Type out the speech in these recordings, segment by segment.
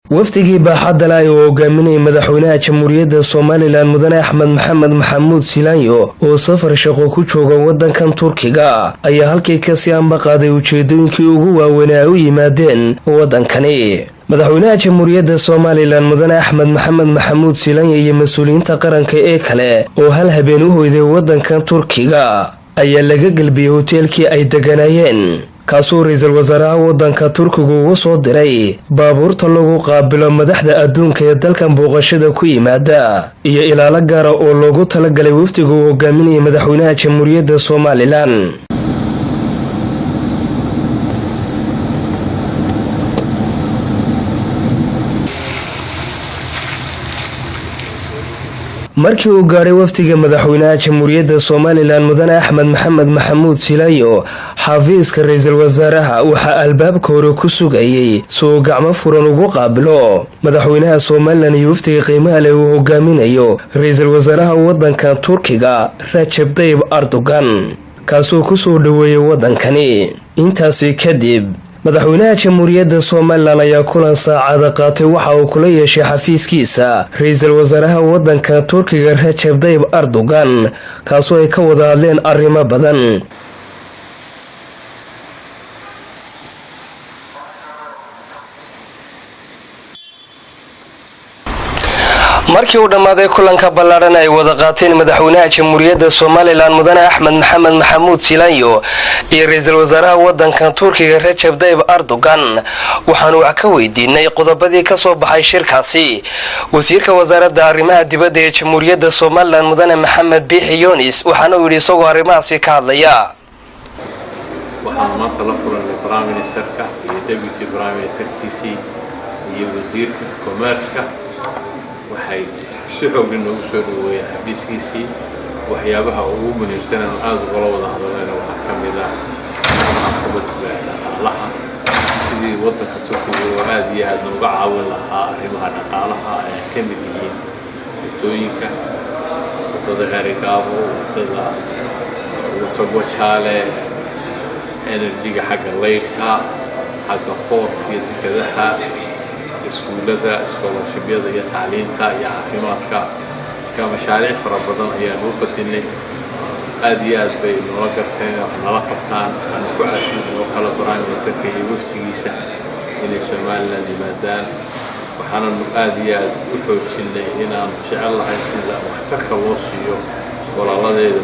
wafdigii baaxadda leh oo hogaaminayay madaxweynaha jamhuuriyadda Soomaaliland Mudane Axmed Maxamed Maxamuud Silaanyo oo safar shaqo ku jooga wadankan Turkiga ayaa halkii ka sii ambaqaaday ujeedooyinkii ugu waaweyn ee u yimaadeen wadankani. madaxweynaha jamhuuriyadda Soomaaliland Mudane Axmed Maxamed Maxamuud Silaanyo iyo mas'uuliyiinta qaranka ee kale oo hal habeen u hoyday wadankan Turkiga ayaa laga galbiyay hoteelkii ay deganayeen, kaasoo ra'iisul wasaaraha wadanka Turkiga ugu soo diray baabuurta lagu qaabilo madaxda adduunka ee dalkan booqashada ku yimaada iyo ilaalo gaar ah oo loogu talagalay wafdiga uu hogaaminayay madaxweynaha jamhuuriyadda Soomaaliland. markii uu gaaray wafdiga madaxweynaha jamhuuriyadda Soomaaliland Mudane Axmed Maxamed Maxamuud Silaanyo xafiiska ra'iisul wasaaraha waxa albaabka hore ku sugayay soo gacmo furan ugu qaabilo madaxweynaha Soomaaliland iyo wafdiga qiimaha leh uu hogaaminayo ra'iisul wasaaraha wadanka Turkiga Recep Tayyip Erdogan, kaasoo ku soo dhaweeyay wadankani. intaasi kadib madaxweynaha jamhuuriyadda Soomaaliland ayaa kulan saacada qaatay waxa uu kula yeeshay xafiiskiisa ra'iisul wasaaraha wadanka Turkiga Recep Tayyip Erdogan, kaasoo ay ka wada hadleen arrimo badan. markii uu dhamaaday kulanka ballaaran ay wada qaateen madaxweynaha jamhuuriyadda Soomaaliland Mudane Axmed Maxamed Maxamuud Silaanyo iyo ra'iisul wasaaraha wadanka Turkiga Recep Tayyip Erdogan, waxaan wax ka weydiinay qodobadii ka soo baxay shirkaasi wasiirka wasaaradda arrimaha dibadda ee jamhuuriyadda Soomaaliland Mudane Maxamed Biixi Yunis, waxaana uu yiri isagoo arrimahaasi ka hadlaya. waxaan maanta la kulanay Prime Ministerka iyo Deputy Prime Ministerkiisii iyo wasiirka commerce-ka waxay si xoog leh ugu soo dhaweeyeen xafiiskiisii. waxyaabaha ugu muhiimsan ee aad uga wada hadlayna waxaa ka mid ah dhaqaalaha, sidii wadanka Turkiga oo aad iyo aad uga caawin lahaa arrimaha dhaqaalaha ay ka mid yihiin wadooyinka, wadada Gaarigaabo, wadada Wajaale, energy-ga xagga leydhka, xagga portka iyo dekedaha, iskuulada, scholarship-yada iyo tacliinta iyo caafimaadka. ka mashaariic fara badan ayaan u fadhinay. aad iyo aad bay noola garteen nala qabtaan. aan ku caasiin oo kala Prime Ministerka iyo waftigiisa inay Soomaaliland yimaadaan. waxaana aad iyo aad u xoojinay inaan jecel lahay sida waxtarka loo siiyo walaaladeeda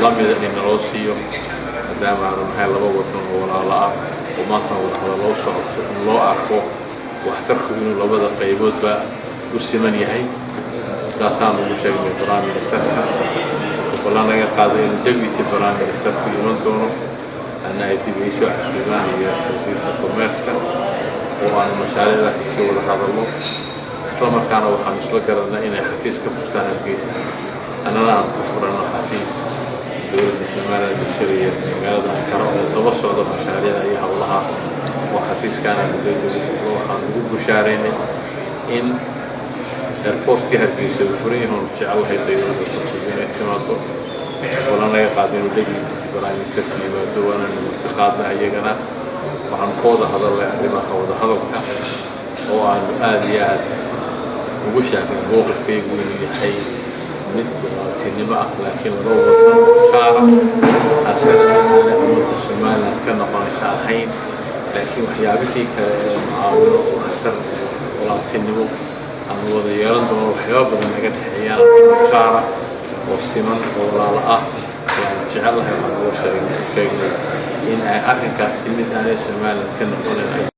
lamida in loo siiyo, maadaama aanu nahay laba wadan oo walaalo ah oo maanta wada loo socoto in loo arko waxtarku inuu labada qayboodba u siman yahay. taasaan ugu sheegnay Prime Ministerka. waxaan laga qaaday in Deputy Prime Ministerku iman doono ana ay tibiisho casuumaan iyo wasiirka commerce-ka oo aan mashaariicda kasii wada hadalno. isla markaana waxaan isla garanay inay xafiis ka furtaan Hargeysa, annana aan ka furano xafiis dowladda Soomaaliland iyo Sharia magaalada Ankara oo daba socda mashaariicda iyo hawlaha. وحفيزكان مديرية وحان وبشارين إن الفورس كهر في سفرين ونرجع الله يطيرون بالتطبيقين اعتماده ولنا يقعدين ولدي تبراني سكني ودوانا المرتقادنا أيقنا وعن قوضة هذا الله يعلمها قوضة هذا الكا وعن آليات وبشارين موقف فيه يقول يحي تنمى لكن روضة شعرة أسأل أمة الشمال كان قرشاء حين لكن وحيابتي كمعاونة وحتر ولا تنمو أنا وضع يرندو وحياب بدنا نقد حيان شعرة والسمن ولا لا يعني جعلها هذا شيء إن أخي كاسمين أنا الشمال كان قرشاء